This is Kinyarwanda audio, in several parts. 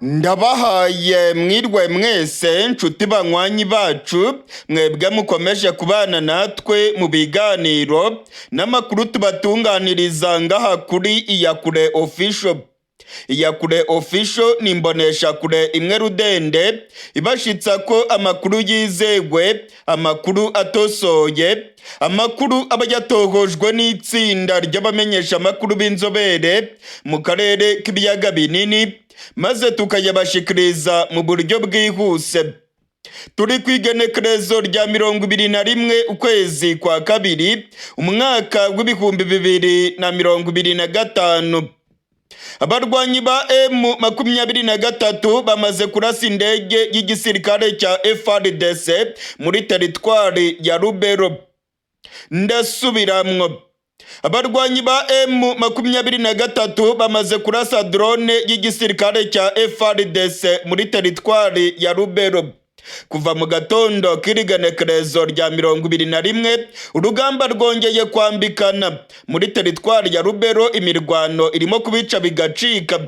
Ndabahaye mwirwe mwese nshuti banywanyi bacu mwebwe mukomeje kubana natwe mu biganiro n'amakuru tubatunganiriza ngaha kuri Iyakure Official. Iyakure Official ni imboneshakure imwe rudende ibashitsa ko amakuru yizewe, amakuru atosoye, amakuru aba yatohojwe n'itsinda ry'abamenyesha amakuru b'inzobere mu karere k'ibiyaga binini, maze tukayabashikiriza mu buryo bwihuse. Turi kwigenekerezo rya 21 ukwezi kwa kabiri umwaka w'ibihumbi 2025. Abarwanyi ba M23 bamaze kurasa indege y'igisirikare cya FARDC muri teritwari ya Rubero. Ndasubiramwo. Abarwanyi ba M23 bamaze kurasa drone y'igisirikare cya FARDC muri teritwari ya Rubero. Kuva mu gatondo k'irigenekerezo rya 21 urugamba rwongeye kwambikana muri teritwari ya Rubero, imirwano irimo kubica bigacika.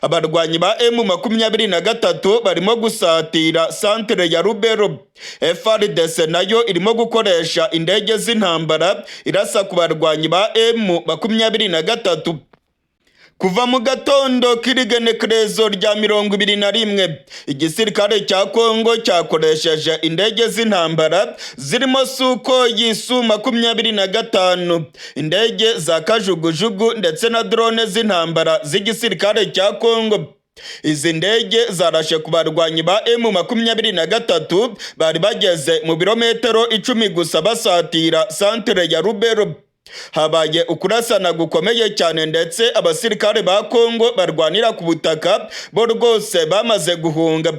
Abarwanyi ba M23 barimo gusatira santere ya Rubero. FARDC nayo irimo gukoresha indege z'intambara irasa ku barwanyi ba M23. Kuva mu gatondo k'irigenekerezo rya 21 igisirikare cya Kongo cyakoresheje indege z'intambara zirimo Sukhoi Su-25, indege za kajugujugu ndetse na drone z'intambara z'igisirikare cya Kongo. Izi ndege zarashe ku barwanyi ba M23 bari bageze mu birometero 10 gusa basatira santere ya Rubero. Habaye ukurasana gukomeye cyane ndetse abasirikare ba Kongo barwanira ku butaka bo rwose bamaze guhunga.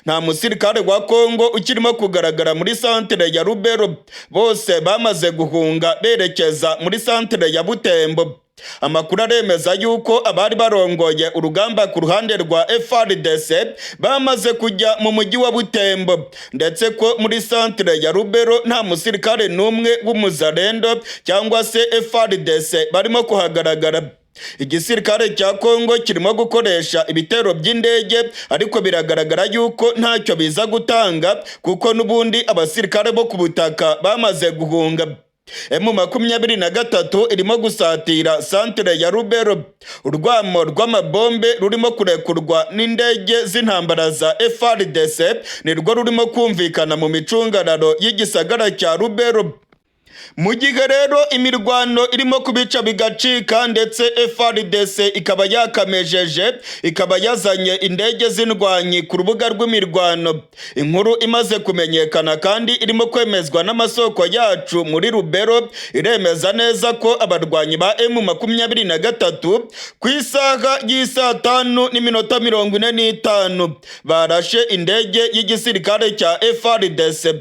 Nta musirikare wa Kongo ukirimo kugaragara muri santere ya Rubero, bose bamaze guhunga berekeza muri santere ya Butembo. Amakuru aremeza yuko abari barongoye urugamba ku ruhande rwa FARDC bamaze kujya mu mujyi wa Butembo, ndetse ko muri santere ya Rubero nta musirikare n'umwe w'umuzarendo cyangwa se FARDC barimo kuhagaragara. Igisirikare cya Kongo kirimo gukoresha ibitero by'indege, ariko biragaragara yuko ntacyo biza gutanga kuko n'ubundi abasirikare bo ku butaka bamaze guhunga. M23 irimo gusatira santere ya Rubero. Urwamo rw'amabombe rurimo kurekurwa n'indege z'intambara za FARDC nirwo rurimo kumvikana mu micungararo y'igisagara cya Rubero. Mu gihe rero imirwano irimo kubica bigacika ndetse FARDC ikaba yakamejeje, ikaba yazanye indege z'indwanyi ku rubuga rw'imirwano. Inkuru imaze kumenyekana kandi irimo kwemezwa n'amasoko yacu muri Rubero iremeza neza ko abarwanyi ba M23 ku isaha y'isa 5:45 barashe indege y'igisirikare cya FARDC.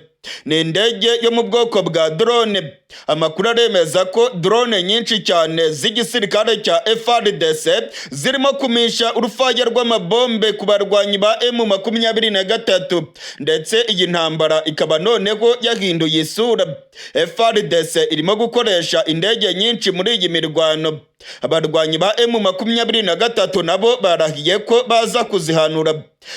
Ni indege yo mu bwoko bwa drone. Amakuru aremeza ko drone nyinshi cyane z'igisirikare cya FARDC zirimo kumisha urufaya rw'amabombe ku barwanyi ba M23, ndetse iyi ntambara ikaba noneho yahinduye isura. FARDC irimo gukoresha indege nyinshi muri iyi mirwano. Abarwanyi ba M23 nabo barahiye ko baza kuzihanura.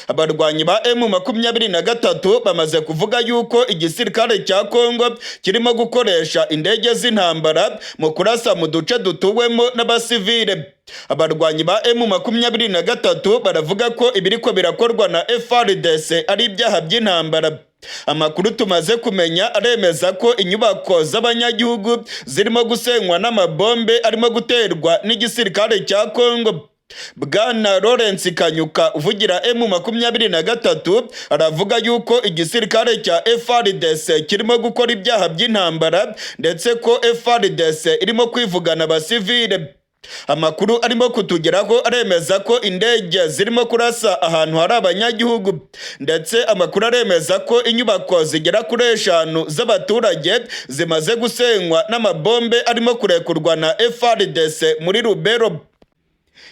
Abarwanyi ba M23 bamaze kuvuga yuko igisirikare cya Kongo kirimo gukoresha indege z'intambara mu kurasa mu duce dutuwemo n'abasivile. Abarwanyi ba M23 baravuga ko ibiriko birakorwa na FARDC ari ibyaha by'intambara. Amakuru tumaze kumenya aremeza ko inyubako z'abanyagihugu zirimo gusenywa n'amabombe arimo guterwa n'igisirikare cya Kongo. Bwana Lawrence Kanyuka uvugira M23 aravuga yuko igisirikare cya FARDC kirimo gukora ibyaha by'intambara, ndetse ko FARDC irimo kwivugana abasivile. Amakuru arimo kutugeraho aremeza ko indege zirimo kurasa ahantu hari abanyagihugu, ndetse amakuru aremeza ko inyubako zigera kuri 5 z'abaturage zimaze gusenywa n'amabombe arimo kurekurwa na FARDC muri Rubero.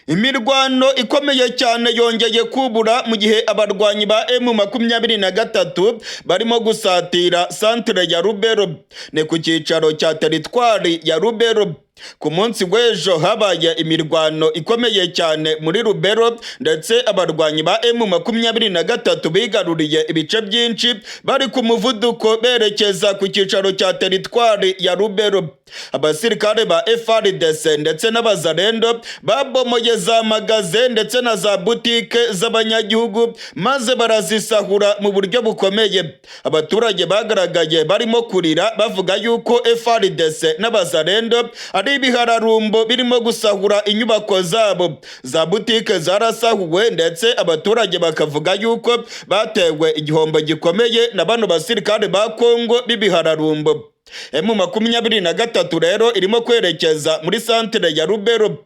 Imirwano ikomeye cyane yongeye kubura mu gihe abarwanyi ba M23 barimo gusatira santere ya Rubero. Ni ku cyicaro cya teritwari ya Rubero. ku munsi w'ejo habaye imirwano ikomeye cyane muri Rubero, ndetse abarwanyi ba M23 bigaruriye ibice byinshi bari ku muvuduko berekeza ku cyicaro cya teritwari ya Rubero. Abasirikare ba FARDC ndetse n'abazarendo babomoye za magaze ndetse na za butike z'abanyagihugu maze barazisahura mu buryo bukomeye. Abaturage bagaragaye barimo kurira bavuga yuko FARDC n'abazarendo ari ibihararumbo birimo gusahura inyubako zabo. Za butike zarasahuwe ndetse abaturage bakavuga yuko batewe igihombo gikomeye na bano basirikare ba Kongo b'ibihararumbo. M23 rero irimo kwerekeza muri santere ya Rubero.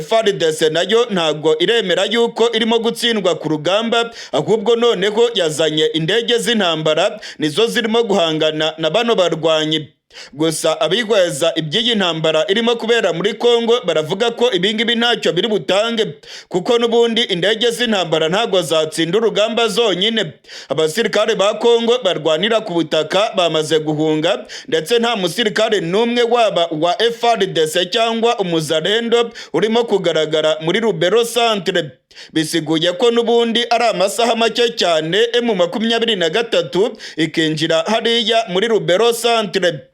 FARDC nayo ntago iremera yuko irimo gutsindwa ku rugamba, ahubwo noneho yazanye indege z'intambara nizo zirimo guhangana na bano barwanyi. Gusa abihweza iby'iyi ntambara irimo kubera muri Kongo baravuga ko ibingibi ntacyo biri butange, kuko n'ubundi indege z'intambara ntago zatsinda urugamba zonyine. Abasirikare ba Kongo barwanira ku butaka bamaze guhunga, ndetse nta musirikare n'umwe waba wa FARDC cyangwa umuzarendo urimo kugaragara muri Rubero centre. Bisiguye ko n'ubundi ari amasaha make cyane M23 ikinjira hariya muri Rubero centre.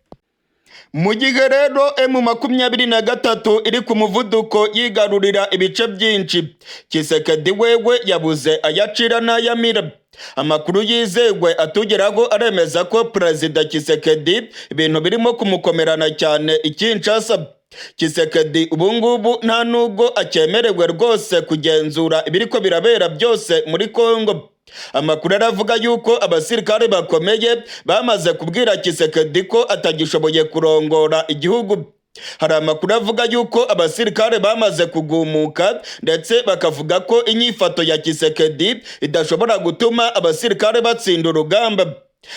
Mu gihe rero M23 iri ku muvuduko yigarurira ibice byinshi, Tshisekedi wewe yabuze ayacira n'ayamira. Amakuru yizewe atugeraho aremeza ko Perezida Tshisekedi ibintu birimo kumukomerana cyane i Kinshasa. Tshisekedi ubungubu nta nubwo acyemerewe rwose kugenzura ibiriko birabera byose muri Kongo. Amakuru aravuga yuko abasirikare bakomeye bamaze kubwira Tshisekedi ko atagishoboye kurongora igihugu. Hari amakuru avuga yuko abasirikare bamaze kugumuka, ndetse bakavuga ko inyifato ya Tshisekedi idashobora gutuma abasirikare batsinda urugamba.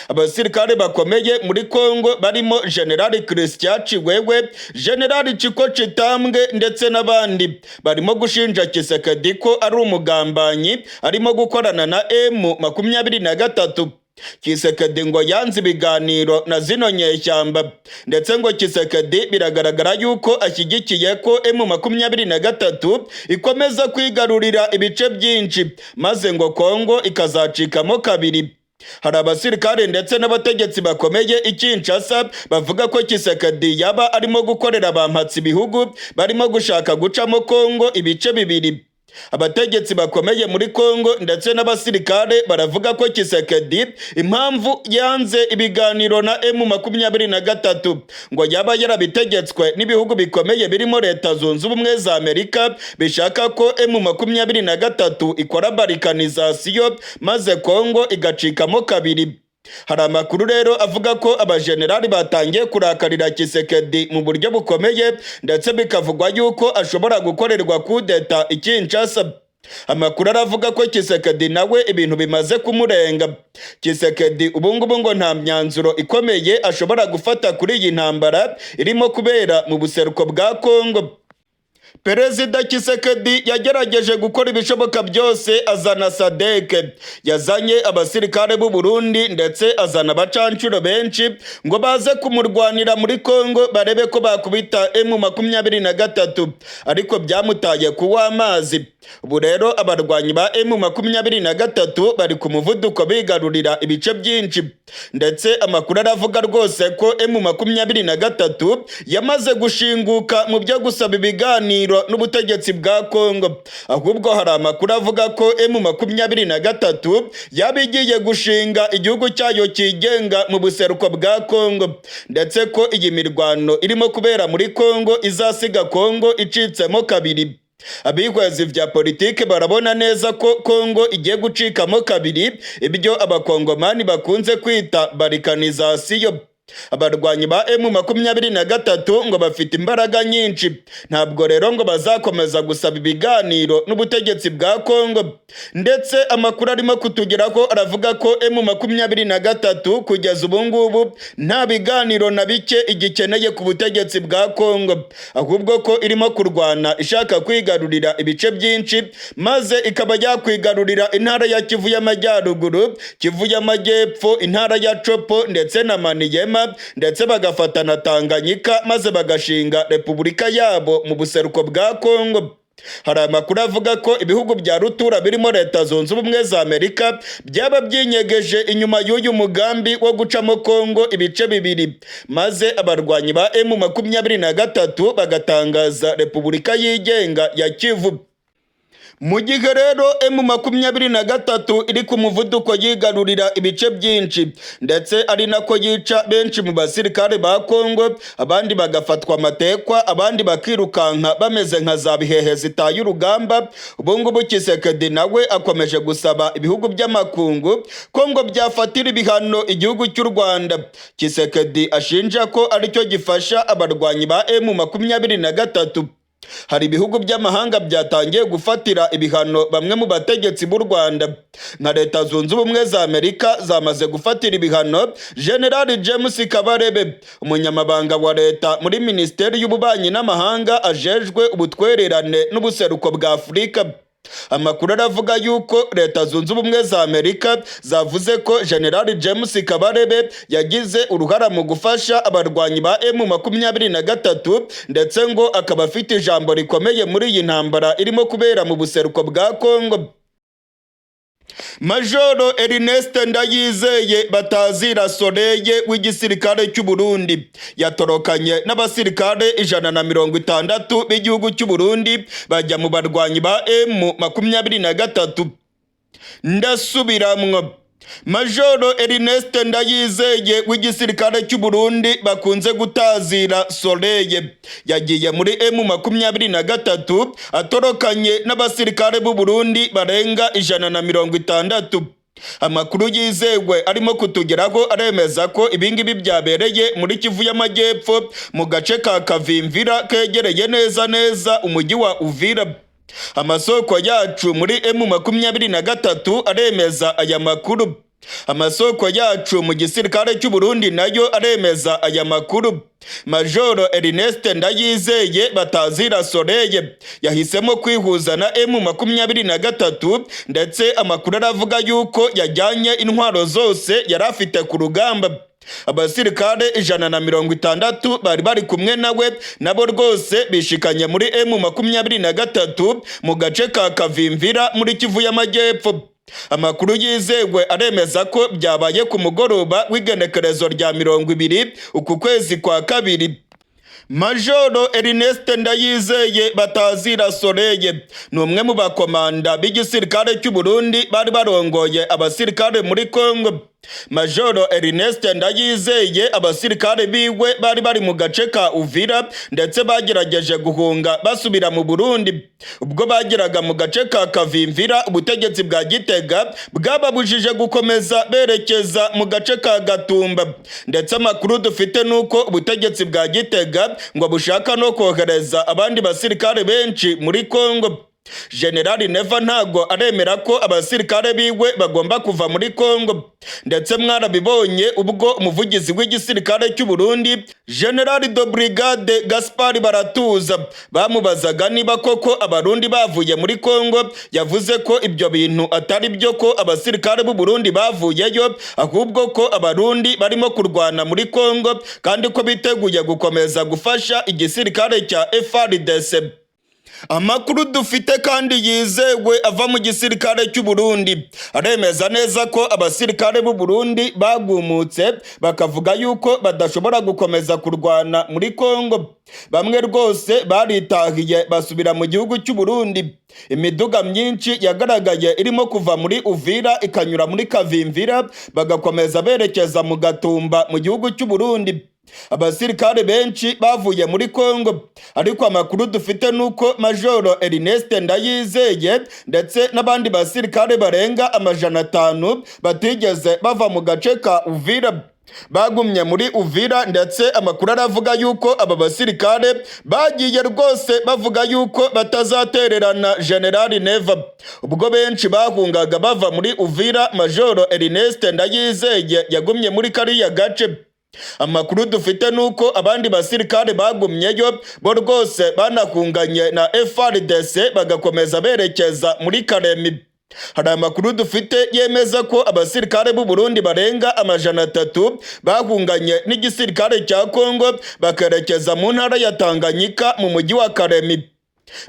Abasirikare bakomeye muri Kongo barimo General Christian Chiwewe, General Chiko Chitambwe ndetse n'abandi barimo gushinja Tshisekedi ko ari umugambanyi arimo gukorana na M23. Tshisekedi ngo yanze ibiganiro na zino nyeshyamba, ndetse ngo Tshisekedi biragaragara yuko ashyigikiye ko M23 ikomeza kwigarurira ibice byinshi, maze ngo Kongo ikazacikamo kabiri. Hari abasirikare ndetse n'abategetsi bakomeye i Kinshasa bavuga ko Tshisekedi yaba arimo gukorera abampatsi ibihugu barimo gushaka gucamo Kongo ibice bibiri. Abategetsi bakomeye muri Kongo ndetse n'abasirikare baravuga ko Tshisekedi impamvu yanze ibiganiro na M23 ngo yaba yarabitegetswe n'ibihugu bikomeye birimo Leta Zunze Ubumwe za Amerika bishaka ko M23 ikora balkanization maze Kongo igacikamo kabiri. Hari amakuru rero avuga ko abajenerali batangiye kurakarira Tshisekedi mu buryo bukomeye, ndetse bikavugwa yuko ashobora gukorerwa kudeta i Kinshasa. Amakuru aravuga ko Tshisekedi nawe ibintu bimaze kumurenga. Tshisekedi ubungubu ngo nta myanzuro ikomeye ashobora gufata kuri iyi ntambara irimo kubera mu buseruko bwa Kongo. Perezida Tshisekedi yagerageje gukora ibishoboka byose, azana SADC, yazanye abasirikare b'u Burundi ndetse azana abacancuro benshi ngo baze kumurwanira muri Kongo barebe ko bakubita M23, ariko byamutaye kuwa amazi. Ubu rero abarwanyi ba M23 bari ku muvuduko bigarurira ibice byinshi, ndetse amakuru aravuga rwose ko M23 yamaze gushinguka mu byo gusaba ibiganiro n'ubutegetsi bwa Kongo. Ahubwo hari amakuru avuga ko M23 yabigiye gushinga igihugu cyayo kigenga mu buseruko bwa Kongo, ndetse ko iyi mirwano irimo kubera muri Kongo izasiga Kongo icitsemo kabiri. Abihwezi vya politike barabona neza ko Kongo igiye gucikamo kabiri, ibyo abakongomani bakunze kwita balkanization. Abarwanyi ba M23 ngo bafite imbaraga nyinshi, ntabwo rero ngo bazakomeza gusaba ibiganiro n'ubutegetsi bwa Kongo. Ndetse amakuru arimo kutugeraho aravuga ko M23 kugeza ubungubu nta biganiro na bike igikeneye ku butegetsi bwa Kongo, ahubwo ko irimo kurwana ishaka kwigarurira ibice byinshi, maze ikaba yakwigarurira intara ya Kivu y'Amajyaruguru, Kivu y'Amajyepfo, intara ya Chopo ndetse na Maniema Rwema ndetse bagafata na Tanganyika maze bagashinga repubulika yabo mu buseruko bwa Kongo. Hari amakuru avuga ko ibihugu bya rutura birimo Leta Zunze Ubumwe za Amerika byaba byinyegeje inyuma y'uyu mugambi wo gucamo Kongo ibice bibiri, maze abarwanyi ba M23 bagatangaza repubulika yigenga ya Kivu. Mu gihe rero M23 iri ku muvuduko yigarurira ibice byinshi ndetse ari nako yica benshi mu basirikare ba Kongo, abandi bagafatwa amatekwa, abandi bakirukanka bameze nka za bihehe zitaye urugamba, ubungubu Tshisekedi nawe akomeje gusaba ibihugu by'amakungu ko ngo byafatira ibihano igihugu cy'u Rwanda. Tshisekedi ashinja ko aricyo gifasha abarwanyi ba M23. Hari ibihugu by'amahanga byatangiye gufatira ibihano bamwe mu bategetsi b'u Rwanda. Nka Leta Zunze Ubumwe za Amerika zamaze gufatira ibihano General James Kabarebe, umunyamabanga wa leta muri Minisiteri y'Ububanyi n'Amahanga ajejwe ubutwererane n'ubuseruko bwa Afurika. Amakuru aravuga yuko Leta Zunze Ubumwe za Amerika zavuze ko General James Kabarebe yagize uruhara mu gufasha abarwanyi ba M23 ndetse ngo akaba afite ijambo rikomeye muri iyi ntambara irimo kubera mu buseruko bwa Kongo. Majoro Ernest Ndayizeye Batazira Soleil w'igisirikare cy'u Burundi yatorokanye n'abasirikare 160 b'igihugu cy'u Burundi bajya mu barwanyi ba M23. Ndasubiramwo. Majoro Ernest Ndayizeye w'igisirikare cy'u Burundi bakunze gutazira Soleil yagiye muri M23 atorokanye n'abasirikare b'u Burundi barenga 160. Amakuru yizewe arimo kutugeraho aremeza ko ibingibi byabereye muri Kivu y'Amajyepfo mu gace ka Kavimvira kegereye neza umujyi wa Uvira. Amasoko yacu muri M23 aremeza aya makuru. Amasoko yacu mu gisirikare cy'u Burundi nayo aremeza aya makuru. Majoro Ernest Ndayizeye Batazira Soleil yahisemo kwihuza na M23 ndetse amakuru aravuga yuko yajyanye intwaro zose yari afite ku rugamba. Abasirikare 160 bari kumwe nawe nabo rwose bishikanye muri M23 mu gace ka Kavimvira muri Kivu y'Amajyepfo. Amakuru yizewe aremeza ko byabaye ku mugoroba w'igenekerezo rya 20 uku kwezi kwa kabiri. Majoro Ernest Ndayizeye Batazira Soleil ni umwe mu bakomanda b'igisirikare cy'u Burundi bari barongoye abasirikare muri Kongo. Majoro Ernest Ndayizeye abasirikare biwe bari mu gace ka Uvira ndetse bagerageje guhunga basubira mu Burundi. Ubwo bageraga mu gace ka Kavimvira ubutegetsi bwa Gitega bwababujije gukomeza berekeza mu gace ka Gatumba, ndetse amakuru dufite nuko ubutegetsi bwa Gitega ngo bushaka no kohereza abandi basirikare benshi muri Kongo. General Neva ntago aremera ko abasirikare biwe bagomba kuva muri Kongo, ndetse mwarabibonye ubwo umuvugizi w'igisirikare cy'u Burundi General de Brigade Gaspard Baratuza bamubazaga niba koko abarundi bavuye muri Kongo, yavuze ko ibyo bintu atari byo, ko abasirikare b'u Burundi bavuyeyo ahubwo ko abarundi barimo kurwana muri Kongo kandi ko biteguye gukomeza gufasha igisirikare cya FARDC. Amakuru dufite kandi yizewe ava mu gisirikare cy'u Burundi aremeza neza ko abasirikare b'u Burundi bagumutse bakavuga yuko badashobora gukomeza kurwana muri Kongo. Bamwe rwose baritahiye basubira mu gihugu cy'u Burundi. Imiduga myinshi yagaragaye irimo kuva muri Uvira ikanyura muri Kavimvira bagakomeza berekeza mu Gatumba mu gihugu cy'u Burundi. Abasirikare benshi bavuye muri Kongo, ariko amakuru dufite nuko Majoro Ernest Ndayizeye ndetse n'abandi basirikare barenga 500 batigeze bava mu gace ka Uvira. Bagumye muri Uvira, ndetse amakuru aravuga yuko aba basirikare bagiye rwose bavuga yuko batazatererana General Neva. Ubwo benshi bahungaga bava muri Uvira, Majoro Ernest Ndayizeye yagumye muri kariya gace. Amakuru dufite nuko abandi basirikare bagumyeyo bo rwose banakunganye na FARDC bagakomeza berekeza muri Karemi. Hari amakuru dufite yemeza ko abasirikare b'u Burundi barenga 300 bahunganye n'igisirikare cya Kongo bakerekeza mu ntara ya Tanganyika mu mujyi wa Karemi.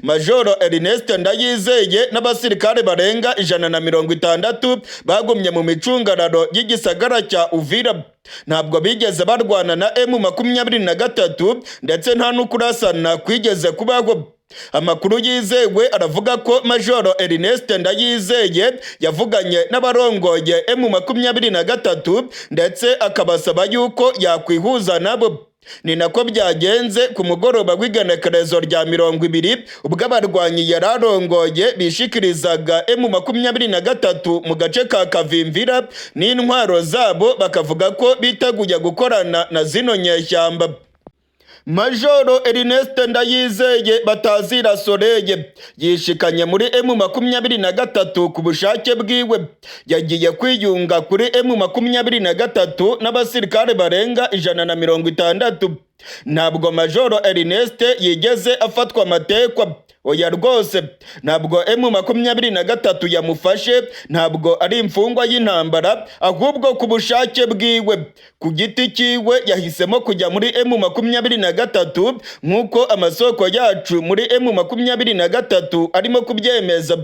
Majoro Ernest Ndayizeye n'abasirikare barenga 160 bagumye mu micungararo y'igisagara cya Uvira. Ntabwo bigeze barwana na M23 ndetse nta n'ukurasana kwigeze kubaho. Amakuru yizewe aravuga ko Majoro Ernest Ndayizeye yavuganye n'abarongoye M23 ndetse akabasaba yuko yakwihuza nabo. Ni nako byagenze ku mugoroba w'igenekerezo rya 20 ubwo abarwanyi yararongoye bishikirizaga M23 mu gace ka Kavimvira n'intwaro zabo bakavuga ko biteguye gukorana na zino nyeshyamba. Majoro Ernest Ndayizeye Batazira Soreye yishikanye muri M23 ku bushake bwiwe. Yagiye kwiyunga kuri M23 n'abasirikare barenga 160. Ntabwo Majoro Ernest yigeze afatwa amatekwa. Oya rwose ntabwo M23 yamufashe, ntabwo ari imfungwa y'intambara, ahubwo ku bushake bwiwe ku giti cyiwe yahisemo kujya muri M23 nk'uko amasoko yacu muri M23 arimo kubyemeza.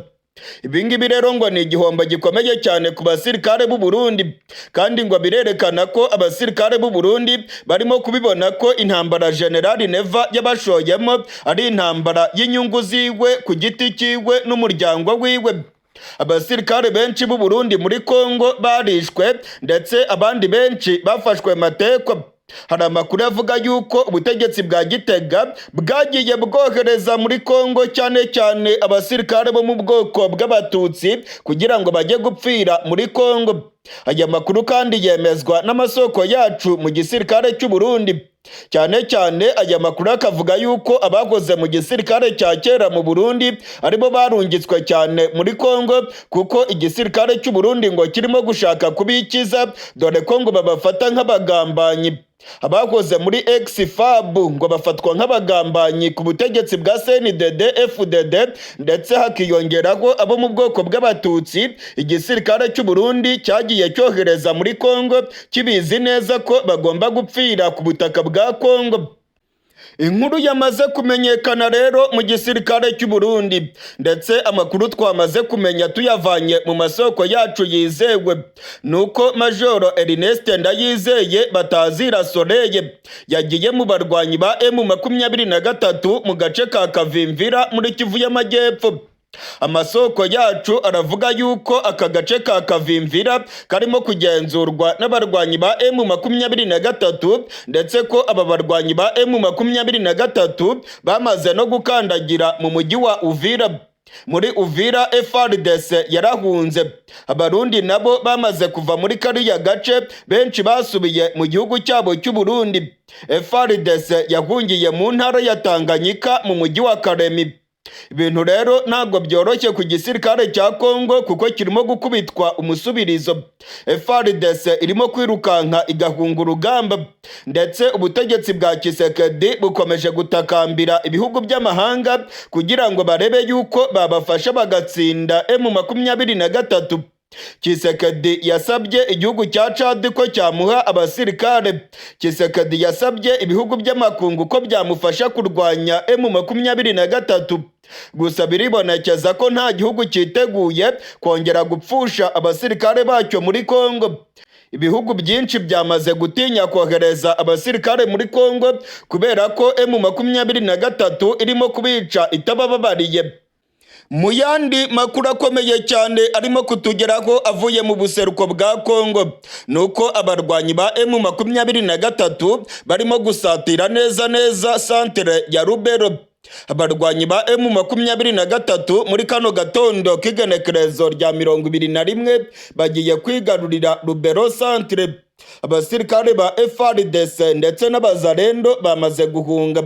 Ibingibi rero ngo ni igihombo gikomeye cyane ku basirikare b'u Burundi, kandi ngo birerekana ko abasirikare b'u Burundi barimo kubibona ko intambara General Neva yabashoyemo ari intambara y'inyungu ziwe ku giti cyiwe n'umuryango wiwe. Abasirikare benshi b'u Burundi muri Kongo barishwe ndetse abandi benshi bafashwe matekwa. Hari amakuru avuga yuko ubutegetsi bwa Gitega bwagiye bwohereza muri Kongo cyane cyane abasirikare bo mu bwoko bw'abatutsi kugira ngo bajye gupfira muri Kongo. Aya makuru kandi yemezwa n'amasoko yacu mu gisirikare cy'u Burundi. Cyane cyane aya makuru akavuga yuko abagoze mu gisirikare cya kera mu Burundi aribo barungitswe cyane muri Kongo, kuko igisirikare cy'u Burundi ngo kirimo gushaka kubikiza, dore ko ngo babafata nk'abagambanyi. Abakoze muri ex-FAB ngo bafatwa nk'abagambanyi ku butegetsi bwa CNDD FDD, ndetse hakiyongeraho abo mu bwoko bw'abatutsi igisirikare cy'u Burundi cyagiye cyohereza muri Kongo kibizi neza ko bagomba gupfira ku butaka bwa Kongo. Inkuru yamaze kumenyekana rero mu gisirikare cy'u Burundi, ndetse amakuru twamaze kumenya tuyavanye mu masoko yacu yizewe, nuko Majoro Ernest Ndayizeye Batazira Soreye yagiye mu barwanyi ba M23 mu gace ka Kavimvira muri Kivu y'Amajyepfo. Amasoko yacu aravuga yuko aka gace ka Kavimvira karimo kugenzurwa n'abarwanyi ba M23, ndetse ko aba barwanyi ba M23 bamaze no gukandagira mu mujyi wa Uvira. Muri Uvira FARDC yarahunze, abarundi nabo bamaze kuva muri kariya gace, benshi basubiye mu gihugu cyabo cy'u Burundi. FARDC yahungiye mu ntara ya Tanganyika mu mujyi wa Karemi. Ibintu rero ntabwo byoroshye ku gisirikare cya Kongo, kuko kirimo gukubitwa umusubirizo. FARDC irimo kwirukanka igahunga urugamba, ndetse ubutegetsi bwa Tshisekedi bukomeje gutakambira ibihugu by'amahanga kugira ngo barebe yuko babafasha bagatsinda M23. Tshisekedi yasabye igihugu cya Chad ko cyamuha abasirikare. Tshisekedi yasabye ibihugu by'amakungu ko byamufasha kurwanya M23. Gusa biribonekeza ko nta gihugu cyiteguye kongera gupfusha abasirikare bacyo muri Kongo. Ibihugu byinshi byamaze gutinya kohereza abasirikare muri Kongo kubera ko M23 irimo kubica itabababariye. Mu yandi makuru akomeye cyane arimo kutugeraho avuye mu buseruko bwa Kongo, nuko abarwanyi ba M23 barimo gusatira neza santere ya Rubero. Abarwanyi ba M23 muri kano gatondo k'igenekerezo rya 21 bagiye kwigarurira Rubero centre. Abasirikare ba FARDC ndetse n'abazarendo bamaze guhunga.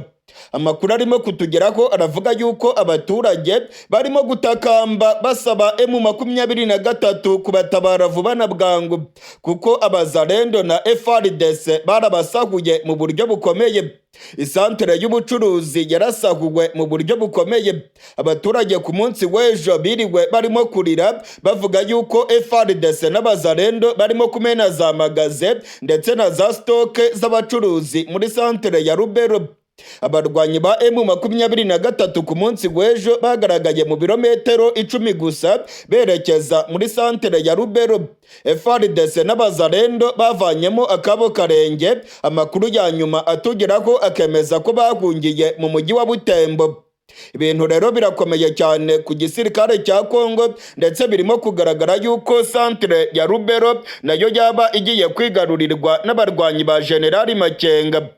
Amakuru arimo kutugeraho aravuga yuko abaturage barimo gutakamba basaba M23 kubatabara vuba na bwangu kuko abazalendo na FARDC barabasahuye mu buryo bukomeye. Isantere y'ubucuruzi yarasahuwe mu buryo bukomeye. Abaturage ku munsi w'ejo biriwe barimo kurira bavuga yuko FARDC n'abazalendo barimo kumena za magaze ndetse na za stoke z'abacuruzi muri santere ya Rubero. Abarwanyi ba M23 ku munsi w'ejo bagaragaye mu birometero 10 gusa berekeza muri santere ya Rubero. FARDC n'abazalendo bavanyemo akabo karenge. Amakuru ya nyuma atugeraho akemeza ko bahungiye mu mujyi wa Butembo. Ibintu rero birakomeye cyane ku gisirikare cya Kongo ndetse birimo kugaragara yuko santere ya Rubero nayo yaba igiye kwigarurirwa n'abarwanyi ba General Makenga.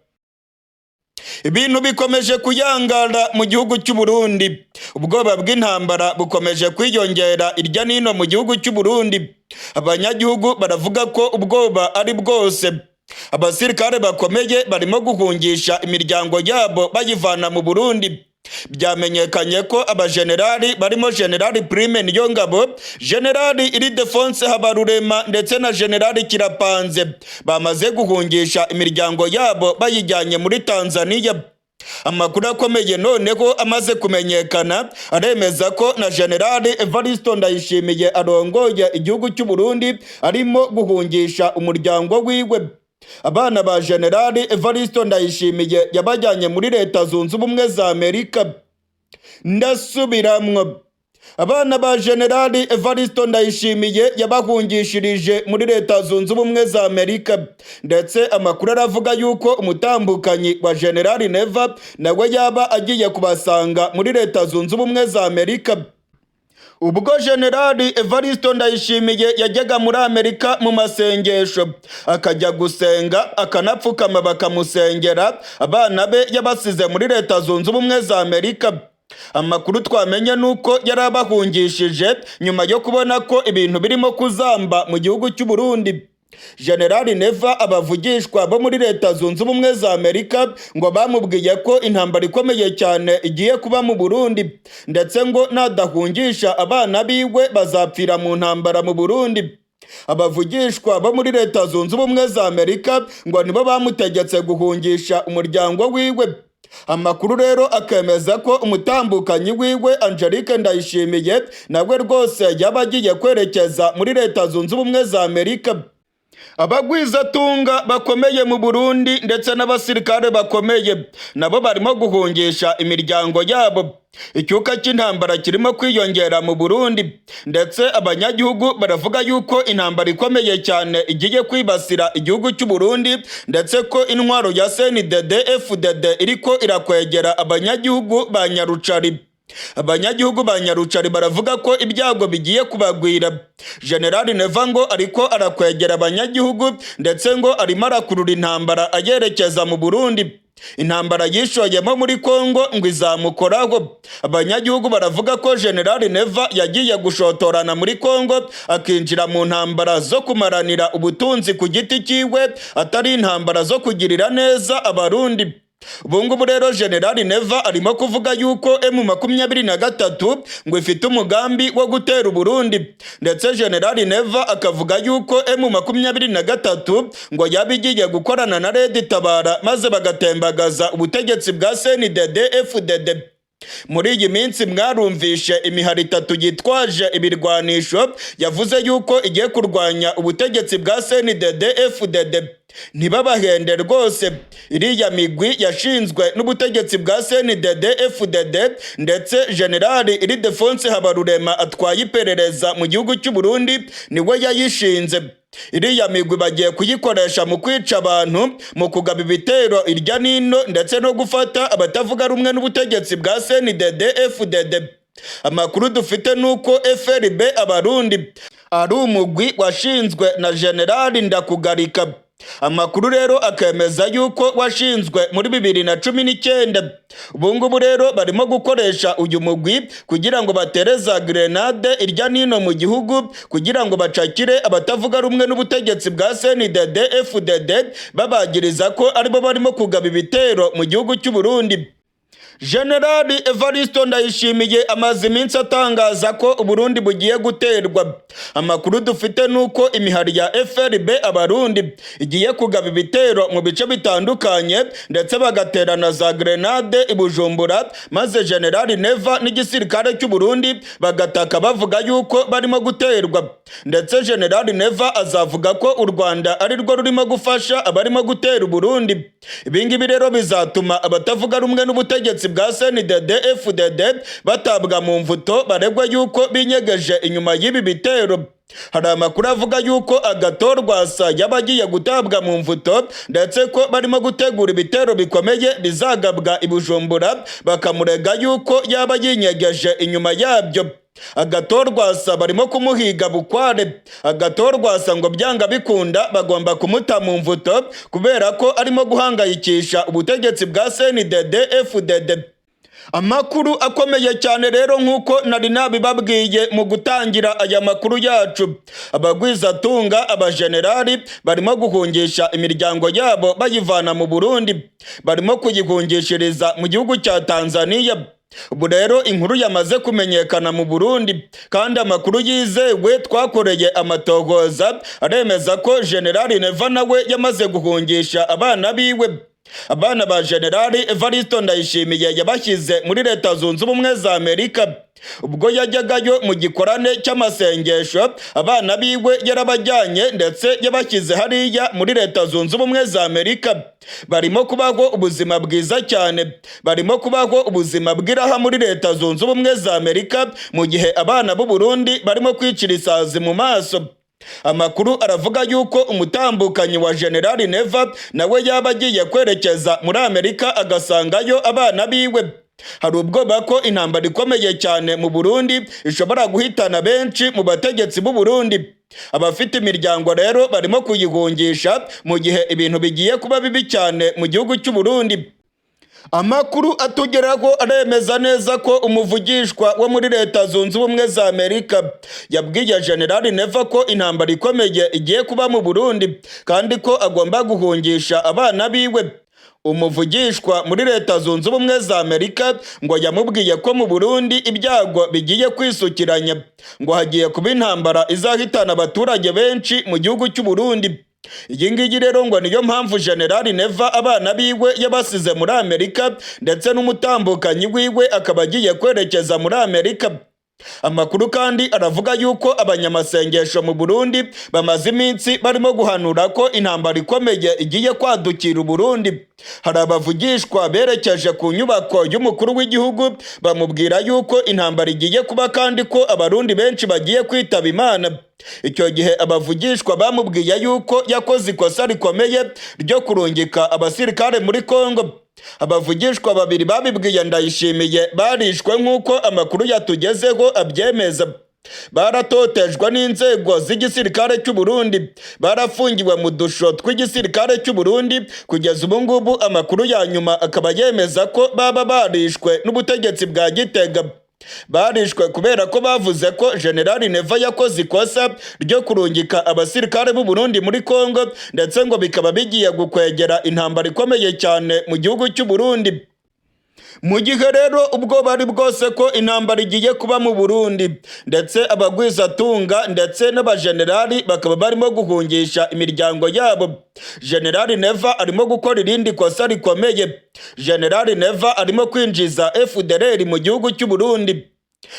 Ibintu bikomeje kuyangara mu gihugu cy'u Burundi. Ubwoba bw'intambara bukomeje kwiyongera irya nino mu gihugu cy'u Burundi. Abanyagihugu baravuga ko ubwoba ari bwose. Abasirikare bakomeye barimo guhungisha imiryango yabo bayivana mu Burundi. Byamenyekanye ko abajenerali barimo General Prime Niyongabo, General Ildefonse Habarurema ndetse na General Kirapanze bamaze guhungisha imiryango yabo bayijyanye muri Tanzania. Amakuru akomeye noneho amaze kumenyekana aremeza ko na General Evaristo Ndayishimiye arongoye igihugu cy'u Burundi arimo guhungisha umuryango wiwe. Abana ba General Evaristo Ndayishimiye yabajyanye muri Leta Zunze Ubumwe za Amerika. Ndasubiramwo. Abana ba General Evaristo Ndayishimiye yabahungishirije muri Leta Zunze Ubumwe za Amerika. Ndetse amakuru aravuga yuko umutambukanyi wa General Neva nawe yaba agiye kubasanga muri Leta Zunze Ubumwe za Amerika. Ubwo General Evaristo Ndayishimiye yajyaga muri Amerika mu masengesho akajya gusenga akanapfukama bakamusengera, abana be yabasize muri Leta Zunze Ubumwe za Amerika. Amakuru twamenye nuko yarabahungishije nyuma yo kubona ko ibintu birimo kuzamba mu gihugu cy'u Burundi. General Neva abavugishwa bo muri Leta Zunze Ubumwe za Amerika ngo bamubwiye ko intambara ikomeye cyane igiye kuba mu Burundi ndetse ngo nadahungisha abana biwe bazapfira mu ntambara mu Burundi. Abavugishwa bo muri Leta Zunze Ubumwe za Amerika ngo nibo bamutegetse guhungisha umuryango wiwe. Amakuru rero akemeza ko umutambukanyi wiwe Angelique Ndayishimiye nawe rwose yaba agiye kwerekeza muri Leta Zunze Ubumwe za Amerika. Abagwizatunga bakomeye mu Burundi ndetse n'abasirikare bakomeye nabo barimo guhungisha imiryango yabo. Icyuka cy'intambara kirimo kwiyongera mu Burundi ndetse abanyagihugu baravuga yuko intambara ikomeye cyane igiye kwibasira igihugu cy'u Burundi ndetse ko intwaro ya CNDD-FDD iriko irakwegera abanyagihugu ba Nyarucari. Abanyagihugu ba Nyarucari baravuga ko ibyago bigiye kubagwira. General Neva ngo ariko arakwegera abanyagihugu ndetse ngo arimo arakurura intambara ayerekeza mu Burundi. Intambara yishoyemo muri Kongo ngo izamukoraho. Abanyagihugu baravuga ko General Neva yagiye gushotorana muri Kongo akinjira mu ntambara zo kumaranira ubutunzi ku giti cyiwe atari intambara zo kugirira neza abarundi. Ubungubu rero General Neva arimo kuvuga yuko M23 ngo ifite umugambi wo gutera Burundi ndetse General Neva akavuga yuko M23 ngo yabigiye gukorana na Red Tabara maze bagatembagaza ubutegetsi bwa CNDD-FDD. Muri iyi minsi mwarumvishe imihari itatu yitwaje ibirwanisho yavuze yuko igiye kurwanya ubutegetsi bwa CNDD-FDD. Ntibabahende rwose, iriya migwi yashinzwe n'ubutegetsi bwa CNDD-FDD ndetse General Ildefonse Habarurema atwaye iperereza mu gihugu cy'u Burundi niwe yayishinze. Iriya migwi bagiye kuyikoresha mu kwica abantu, mu kugaba ibitero irya nino ndetse no gufata abatavuga rumwe n'ubutegetsi bwa CNDD-FDD. Amakuru dufite nuko FRB Abarundi ari umugwi washinzwe na General Ndakugarika. Amakuru rero akemeza yuko washinzwe muri 2019. Ubungubu rero barimo gukoresha uyu mugwi kugira ngo batereza grenade irya nino mu gihugu kugira ngo bacakire abatavuga rumwe n'ubutegetsi bwa CNDD-FDD babagiriza ko aribo barimo kugaba ibitero mu gihugu cy'u Burundi. Generali Evariste Ndayishimiye amaze iminsi atangaza ko Uburundi bugiye guterwa. Amakuru dufite nuko imihari ya FRB abarundi igiye kugaba ibitero mu bice bitandukanye ndetse bagaterana za grenade i Bujumbura, maze Generali Neva n'igisirikare cy'u Burundi bagataka bavuga yuko barimo guterwa. Ndetse Generali Neva azavuga ko u Rwanda ari rwo rurimo gufasha abarimo gutera Uburundi. Ibingibi rero bizatuma abatavuga rumwe n'ubutegetsi bwa CNDD FDD batabwa mu mvuto baregwa yuko binyegeje inyuma y'ibi bitero. Hari amakuru avuga yuko Agathon Rwasa yabagiye gutabwa mu mvuto ndetse ko barimo gutegura ibitero bikomeye bizagabwa i Bujumbura, bakamurega yuko yaba yinyegeje inyuma yabyo. Agathon Rwasa barimo kumuhiga bukware. Agathon Rwasa ngo byanga bikunda bagomba kumuta mu mvuto kubera ko arimo guhangayikisha ubutegetsi bwa CNDD FDD. Amakuru akomeye cyane rero nk'uko nari nabibabwiye mu gutangira aya makuru yacu, abagwizatunga abajenerali barimo guhungisha imiryango yabo bayivana mu Burundi, barimo kuyihungishiriza mu gihugu cya Tanzania. Ubu rero inkuru yamaze kumenyekana mu Burundi kandi amakuru yizewe twakoreye amatohoza aremeza ko Generali Neva nawe yamaze guhungisha abana biwe. Abana ba Generali Evariste Ndayishimiye yabashyize muri Leta Zunze Ubumwe za Amerika. Ubwo yajyagayo mu gikorane cy'amasengesho abana biwe yarabajyanye ndetse yabashyize hariya muri Leta Zunze Ubumwe za Amerika. Barimo kubaho ubuzima bwiza cyane, barimo kubaho ubuzima bw'iraha muri Leta Zunze Ubumwe za Amerika, mu gihe abana b'u Burundi barimo kwicira isazi mu maso. Amakuru aravuga yuko umutambukanyi wa Generali Neva nawe yaba agiye kwerekeza muri Amerika agasangayo abana biwe. Hari ubwoba ko intambara ikomeye cyane mu Burundi ishobora guhitana benshi mu bategetsi b'u Burundi. Abafite imiryango rero barimo kuyihungisha mu gihe ibintu bigiye kuba bibi cyane mu gihugu cy'u Burundi. Amakuru atugeraho aremeza neza ko umuvugishwa wo muri Leta Zunze Ubumwe za Amerika yabwiye Generali Neva ko intambara ikomeye igiye kuba mu Burundi kandi ko agomba guhungisha abana biwe. Umuvugishwa muri Leta Zunze Ubumwe za Amerika ngo yamubwiye ko mu Burundi ibyago bigiye kwisukiranya, ngo hagiye kuba intambara izahitana abaturage benshi mu gihugu cy'u Burundi. Iyi ngiyi rero ngo niyo mpamvu Generali Neva abana biwe yabasize muri Amerika ndetse n'umutambukanyi wiwe akaba agiye kwerekeza muri Amerika. Amakuru kandi aravuga yuko abanyamasengesho mu Burundi bamaze iminsi barimo guhanura ko intambara ikomeye igiye kwadukira Burundi. Hari abavugishwa berekeje ku nyubako y'umukuru w'igihugu bamubwira yuko intambara igiye kuba kandi ko abarundi benshi bagiye kwitaba Imana. Icyo gihe abavugishwa bamubwiye yuko yakoze ikosa rikomeye ryo kurungika abasirikare muri Kongo. Abavugishwa babiri babibwiye Ndayishimiye barishwe nk'uko amakuru yatugezeho abyemeza. Baratotejwe n'inzego z'igisirikare cy'u Burundi, barafungiwe mu dusho tw'igisirikare cy'u Burundi. Kugeza ubu ngubu amakuru ya nyuma akaba yemeza ko baba barishwe n'ubutegetsi bwa Gitega. Barishwe kubera ko bavuze ko Generali Neva yakoze ikosa ryo kurungika abasirikare b'u Burundi muri Kongo ndetse ngo bikaba bigiye gukwegera intambara ikomeye cyane mu gihugu cy'u Burundi. Mu gihe rero ubwo bari bwose ko intambara igiye kuba mu Burundi ndetse abagwizatunga ndetse n'abajenerali bakaba barimo guhungisha imiryango yabo, Generali Neva arimo gukora irindi kosa rikomeye. Generali Neva arimo kwinjiza FDLR mu gihugu cy'u Burundi.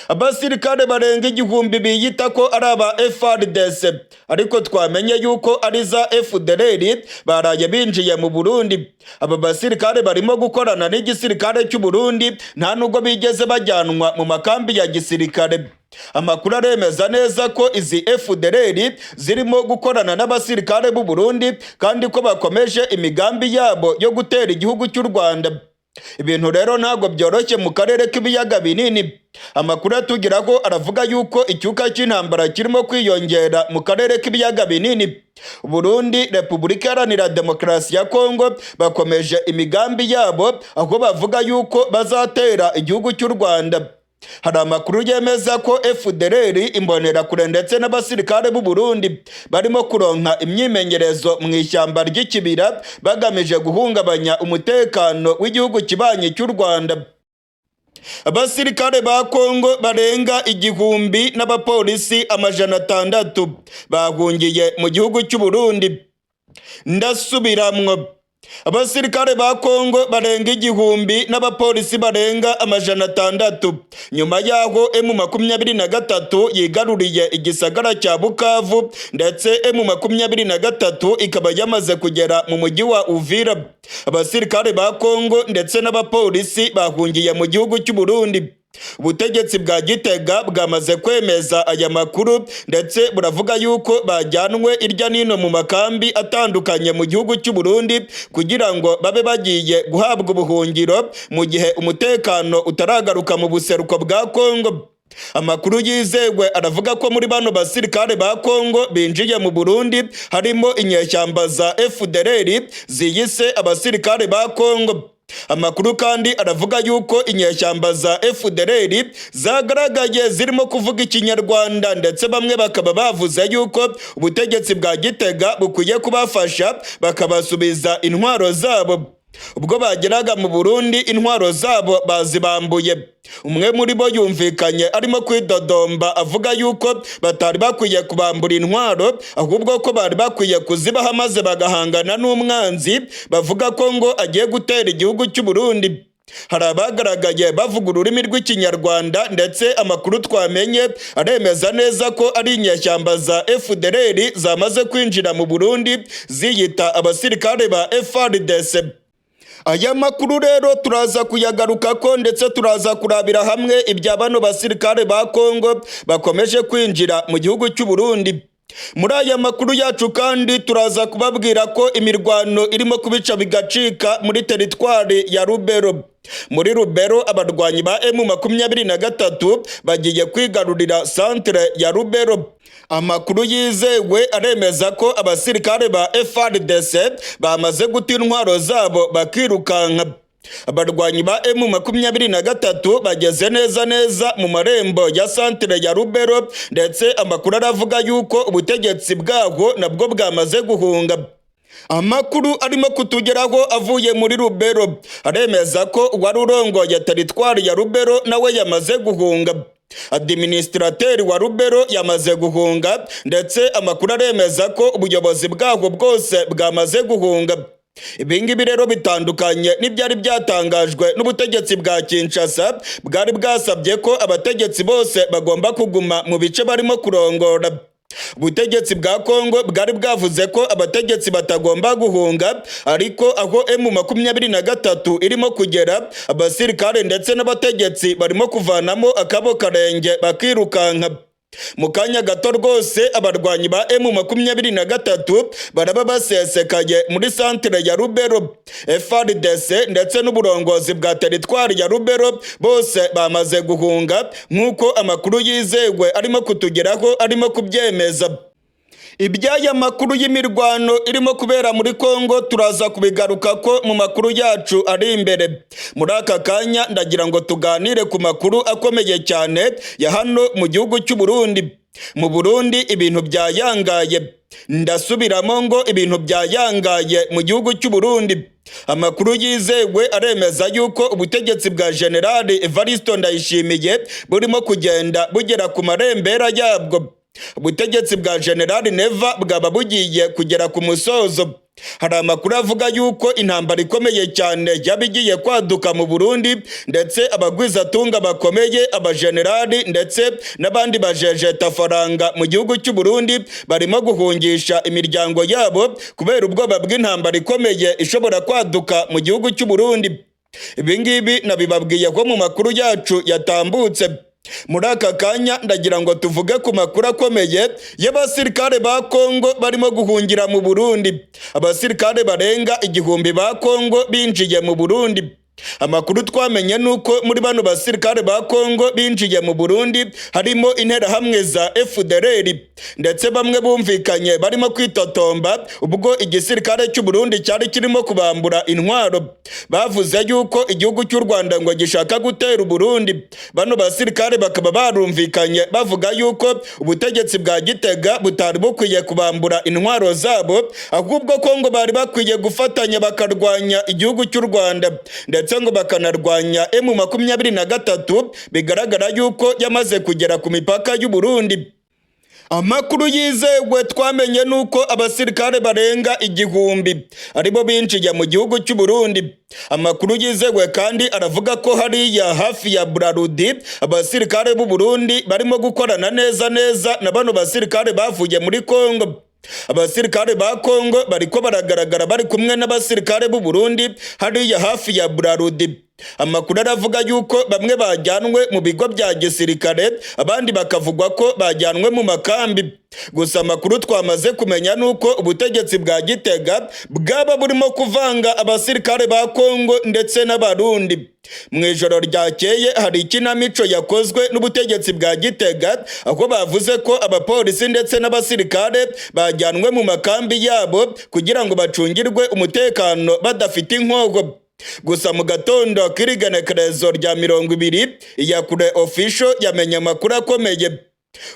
Abasirikare barenga 1000 biyita ko ari aba FARDC ariko twamenye yuko ari za FDLR baraye binjiye mu Burundi. Aba basirikare barimo gukorana n'igisirikare cy'u Burundi nta nubwo bigeze bajyanwa mu makambi ya gisirikare. Amakuru aremeza neza ko izi FDLR zirimo gukorana n'abasirikare b'u Burundi kandi ko bakomeje imigambi yabo yo gutera igihugu cy'u Rwanda. Ibintu rero ntabwo byoroshye mu karere k'ibiyaga binini. Amakuru atugeraho aravuga yuko icyuka cy'intambara kirimo kwiyongera mu karere k'ibiyaga binini. Burundi, Repubulika Iharanira Demokarasi ya Kongo bakomeje imigambi yabo aho bavuga yuko bazatera igihugu cy'u Rwanda. Hari amakuru yemeza ko FDLR, imbonerakure ndetse n'abasirikare b'u Burundi barimo kuronka imyimenyerezo mu ishyamba ry'ikibira bagamije guhungabanya umutekano w'igihugu kibanye cy'u Rwanda. abasirikare ba Kongo barenga 1000 n'abapolisi 600 bahungiye mu gihugu cy'u Burundi. Ndasubiramwo, abasirikare ba Kongo barenga 1000 n'abapolisi barenga 600 nyuma yaho M23 yigaruriye igisagara cya Bukavu, ndetse M23 ikaba yamaze kugera mu mujyi wa Uvira. Abasirikare ba Kongo ndetse n'abapolisi bahungiye mu gihugu cy'u Burundi. Ubutegetsi bwa Gitega bwamaze kwemeza aya makuru, ndetse buravuga yuko bajyanwe irya nino mu makambi atandukanye mu gihugu cy'u Burundi kugira ngo babe bagiye guhabwa ubuhungiro mu gihe umutekano utaragaruka mu buseruko bwa Kongo. Amakuru yizewe aravuga ko muri bano basirikare ba Kongo binjiye mu Burundi harimo inyeshyamba za FDLR ziyise abasirikare ba Kongo. Amakuru kandi aravuga yuko inyeshyamba za FDLR zagaragaye zirimo kuvuga Ikinyarwanda, ndetse bamwe bakaba bavuze yuko ubutegetsi bwa Gitega bukwiye kubafasha bakabasubiza intwaro zabo. Ubwo bageraga mu Burundi intwaro zabo bazibambuye. Umwe muri bo yumvikanye arimo kwidodomba avuga yuko batari bakwiye kubambura intwaro, ahubwo ko bari bakwiye kuzibaha maze bagahangana n'umwanzi bavuga ko ngo agiye gutera igihugu cy'u Burundi. Hari abagaragaye bavuga ururimi rw'Ikinyarwanda, ndetse amakuru twamenye aremeza neza ko ari inyeshyamba za FDLR zamaze kwinjira mu Burundi ziyita abasirikare ba FARDC. Aya makuru rero turaza kuyagaruka ko, ndetse turaza kurabira hamwe ibya bano basirikare ba Kongo bakomeje kwinjira mu gihugu cy'u Burundi. Muri aya makuru yacu kandi turaza kubabwira ko imirwano irimo kubica bigacika muri teritwari ya Rubero. Muri Rubero abarwanyi ba M23 bagiye kwigarurira centre ya Rubero. Amakuru yizewe aremeza ko abasirikare ba FARDC bamaze guta intwaro zabo bakirukanka. Abarwanyi ba M23 bageze neza mu marembo ya centre ya Rubero, ndetse amakuru aravuga yuko ubutegetsi bwaho nabwo bwamaze guhunga. Amakuru arimo kutugeraho avuye muri Rubero aremeza ko wari urongoye teritwari ya Rubero nawe yamaze guhunga. Administrateri wa Rubero yamaze guhunga, ndetse amakuru aremeza ko ubuyobozi bwaho bwose bwamaze guhunga. Ibingibi rero bitandukanye n'ibyari byatangajwe n'ubutegetsi bwa Kinshasa bwari bwasabye ko abategetsi bose bagomba kuguma mu bice barimo kurongora. Ubutegetsi bwa Kongo bwari bwavuze ko abategetsi batagomba guhunga, ariko aho M23 irimo kugera abasirikare ndetse n'abategetsi barimo kuvanamo akabo karenge bakirukanka. Mu kanya gato rwose abarwanyi ba M23 baraba basesekaye muri centre ya Rubero. FARDC ndetse n'uburongozi bwa teritwari ya Rubero bose bamaze guhunga, nk'uko amakuru yizewe arimo kutugeraho arimo kubyemeza. Iby'aya makuru y'imirwano irimo kubera muri Kongo turaza kubigaruka ko mu makuru yacu ari imbere. Muri aka kanya ndagira ngo tuganire ku makuru akomeye cyane ya hano mu gihugu cy'u Burundi. Mu Burundi ibintu byayangaye. Ndasubiramo ngo ibintu byayangaye mu gihugu cy'u Burundi. Amakuru yizewe aremeza yuko ubutegetsi bwa General Evariste Ndayishimiye burimo kugenda bugera ku marembera yabwo. Ubutegetsi bwa General Neva bwaba bugiye kugera ku musozo. Hari amakuru avuga yuko intambara ikomeye cyane yabigiye kwaduka mu Burundi, ndetse abagwizatunga bakomeye abajenerali ndetse n'abandi bajejeta faranga mu gihugu cy'u Burundi barimo guhungisha imiryango yabo kubera ubwoba bw'intambara ikomeye ishobora kwaduka mu gihugu cy'u Burundi. Ibingibi nabibabwiye ko mu makuru yacu yatambutse. Muri aka kanya ndagira ngo tuvuge ku makuru akomeye y'abasirikare ba Kongo barimo guhungira mu Burundi. Abasirikare barenga 1000 ba Kongo binjiye mu Burundi. Amakuru twamenye nuko muri bano basirikare ba Kongo binjiye mu Burundi harimo interahamwe za FDLR, ndetse bamwe bumvikanye barimo kwitotomba ubwo igisirikare cy'u Burundi cyari kirimo kubambura intwaro. Bavuze yuko igihugu cy'u Rwanda ngo gishaka gutera Burundi. Bano basirikare bakaba barumvikanye bavuga yuko ubutegetsi bwa Gitega butari bukwiye kubambura intwaro zabo, ahubwo ko ngo bari bakwiye gufatanya bakarwanya igihugu cy'u Rwanda. Ndetse ndetse ngo bakanarwanya M23 bigaragara yuko yamaze kugera ku mipaka y'u Burundi. Amakuru yizewe twamenye nuko abasirikare barenga 1000 aribo binjiye mu gihugu cy'u Burundi. Amakuru yizewe kandi aravuga ko hariya hafi ya Burarudi abasirikare b'u Burundi barimo gukorana neza na bano basirikare bavuye muri Kongo. Abasirikare ba Kongo bariko baragaragara bari kumwe n'abasirikare b'u Burundi hariya hafi ya Burarudi. Amakuru aravuga yuko bamwe bajyanwe mu bigo bya gisirikare, abandi bakavugwa ko bajyanwe mu makambi. Gusa amakuru twamaze kumenya nuko ubutegetsi bwa Gitega bwaba burimo kuvanga abasirikare ba Kongo ndetse n'abarundi. Mu ijoro ryakeye hari ikinamico yakozwe n'ubutegetsi bwa Gitega, aho bavuze ko abapolisi ndetse n'abasirikare bajyanwe mu makambi yabo kugira ngo bacungirwe umutekano badafite inkogo. Gusa mu gatondo k'irigenekerezo rya 20 Iyakure Official yamenye amakuru akomeye.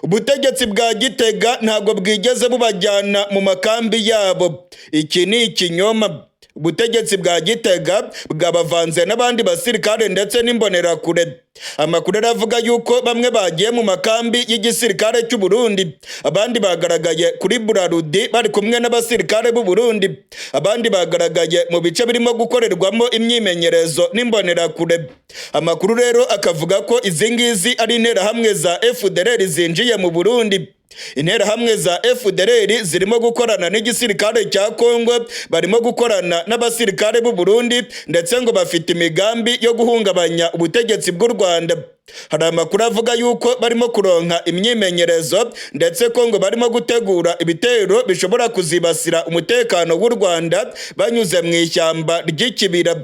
Ubutegetsi bwa Gitega ntabwo bwigeze bubajyana mu makambi yabo. Iki ni ikinyoma. Ubutegetsi bwa Gitega bwabavanze n'abandi basirikare ndetse n'imbonerakure. Amakuru aravuga yuko bamwe bagiye mu makambi y'igisirikare cy'u Burundi, abandi bagaragaye kuri Burarudi bari kumwe n'abasirikare b'u Burundi, abandi bagaragaye mu bice birimo gukorerwamo imyimenyerezo n'imbonerakure. Amakuru rero akavuga ko izi ngizi ari interahamwe za FDLR zinjiye mu Burundi. Interahamwe za FDLR zirimo gukorana n'igisirikare cya Kongo, barimo gukorana n'abasirikare b'u Burundi ndetse ngo bafite imigambi yo guhungabanya ubutegetsi bw'u Rwanda. Hari amakuru avuga yuko barimo kuronka imyimenyerezo ndetse ko ngo barimo gutegura ibitero bishobora kuzibasira umutekano w'u Rwanda banyuze mu ishyamba ry'ikibira.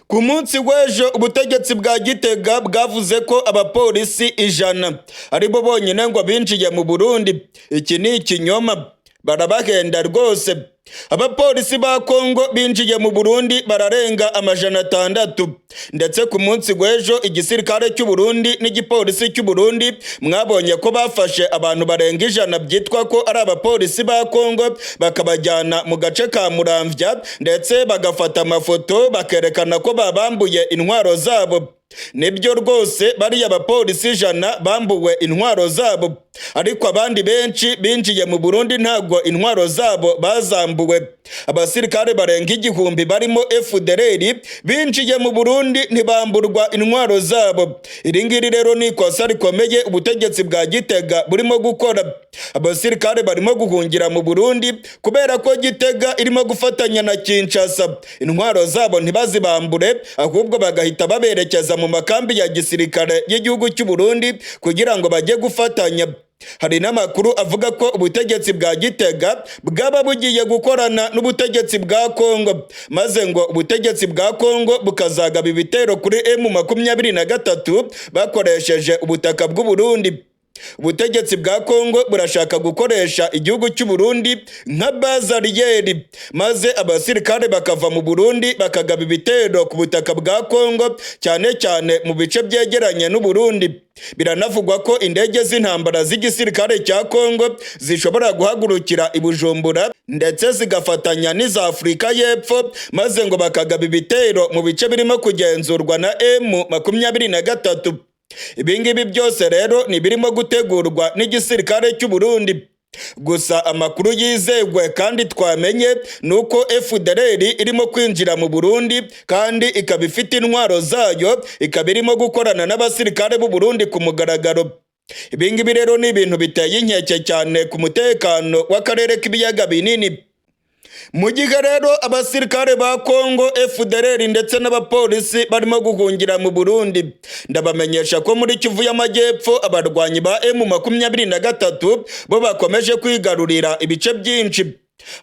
Ku munsi w'ejo ubutegetsi bwa Gitega bwavuze ko abapolisi 100 aribo bonyine ngo binjiye mu Burundi. Iki ni ikinyoma, barabahenda rwose. Abapolisi ba Kongo binjiye mu Burundi bararenga 600, ndetse ku munsi w'ejo igisirikare cy'u Burundi n'igipolisi cy'u Burundi mwabonye ko bafashe abantu barenga 100 byitwa ko ari abapolisi ba Kongo, bakabajyana mu gace ka Muramvya ndetse bagafata amafoto bakerekana ko babambuye intwaro zabo. Nibyo rwose bariya abapolisi 100 bambuwe intwaro zabo, ariko abandi benshi binjiye mu Burundi ntago intwaro zabo bazambuwe. Abasirikare barenga 1000 barimo FDLR binjiye mu Burundi ntibamburwa intwaro zabo. Iri ngiri rero ni ikosa rikomeye ubutegetsi bwa Gitega burimo gukora. Abasirikare barimo guhungira mu Burundi kubera ko Gitega irimo gufatanya na Kinshasa. Intwaro zabo ntibazibambure, ahubwo bagahita baberekeza mu makambi ya gisirikare y'igihugu cy'u Burundi kugira ngo bajye gufatanya. Hari n'amakuru avuga ko ubutegetsi bwa Gitega bwaba bugiye gukorana n'ubutegetsi bwa Kongo, maze ngo ubutegetsi bwa Kongo bukazagaba ibitero kuri M23 bakoresheje ubutaka bw'u Burundi. Ubutegetsi bwa Kongo burashaka gukoresha igihugu cy'u Burundi nka bazariyeri, maze abasirikare bakava mu Burundi bakagaba ibitero ku butaka bwa Kongo, cyane cyane mu bice byegeranye n'u Burundi. Biranavugwa ko indege z'intambara z'igisirikare cya Kongo zishobora guhagurukira i Bujumbura ndetse zigafatanya n'iza Afurika y'Epfo, maze ngo bakagaba ibitero mu bice birimo kugenzurwa na M23. Ibingibi byose rero ni birimo gutegurwa n'igisirikare cy'u Burundi. Gusa amakuru yizewe kandi twamenye nuko FDLR irimo kwinjira mu Burundi kandi ikaba ifite intwaro zayo, ikaba irimo gukorana n'abasirikare b'u Burundi ku mugaragaro. Ibingibi rero ni ibintu biteye inkeke cyane ku mutekano w'akarere k'ibiyaga binini. Mu gihe rero abasirikare ba Kongo, FDLR ndetse n'abapolisi barimo guhungira mu Burundi, ndabamenyesha ko muri Kivu y'Amajyepfo abarwanyi ba M23 bo bakomeje kwigarurira ibice byinshi.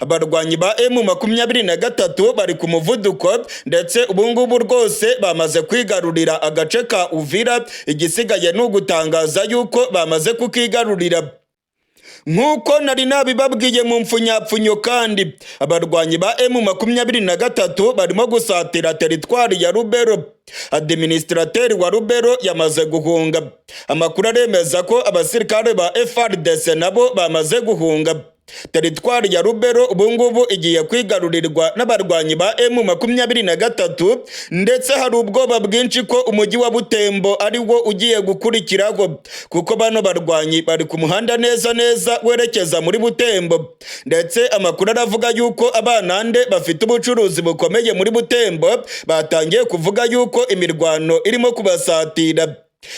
Abarwanyi ba M23 bari ku muvuduko ndetse ubungubu rwose bamaze kwigarurira agace ka Uvira, igisigaye ni ugutangaza yuko bamaze kukigarurira. Nk'uko nari nabibabwiye mu mfunyapfunyo kandi abarwanyi ba M23 barimo gusatira teritwari ya Rubero. Administrateri wa Rubero yamaze guhunga. Amakuru aremeza ko abasirikare ba FARDC nabo bamaze guhunga. Teritwari ya Rubero ubungubu igiye kwigarurirwa n'abarwanyi ba M23 ndetse hari ubwoba bwinshi ko umujyi wa Butembo ari wo ugiye gukurikiraho kuko bano barwanyi bari ku muhanda neza neza werekeza muri Butembo, ndetse amakuru aravuga yuko abanande bafite ubucuruzi bukomeye muri Butembo batangiye kuvuga yuko imirwano irimo kubasatira.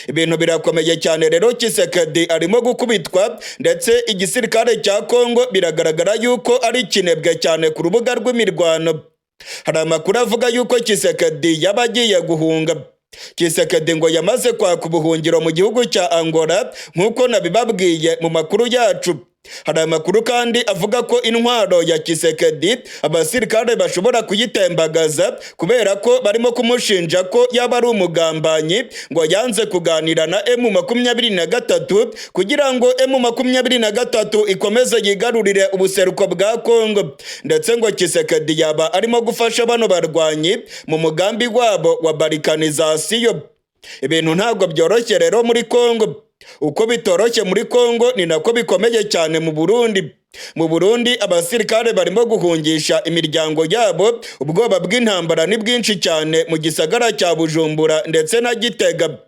Ibintu birakomeye cyane rero, Tshisekedi arimo gukubitwa ndetse igisirikare cya Kongo biragaragara yuko ari kinebwe cyane ku rubuga rw'imirwano. Hari amakuru avuga yuko Tshisekedi yaba agiye guhunga. Tshisekedi ngo yamaze kwaka ubuhungiro mu gihugu cya Angola nk'uko nabibabwiye mu makuru yacu. Hari amakuru kandi avuga ko intwaro ya Tshisekedi abasirikare bashobora kuyitembagaza kubera ko barimo kumushinja ko yaba ari umugambanyi, ngo yanze kuganira na M23 kugira ngo M23 ikomeze yigarurire ubuseruko bwa Kongo, ndetse ngo Tshisekedi yaba arimo gufasha bano barwanyi mu mugambi wabo wa balkanization. Ibintu ntabwo byoroshye rero muri Kongo. Uko bitoroshye muri Kongo ni nako bikomeye cyane mu Burundi. Mu Burundi abasirikare barimo guhungisha imiryango yabo, ubwoba bw'intambara ni bwinshi cyane mu gisagara cya Bujumbura ndetse na Gitega.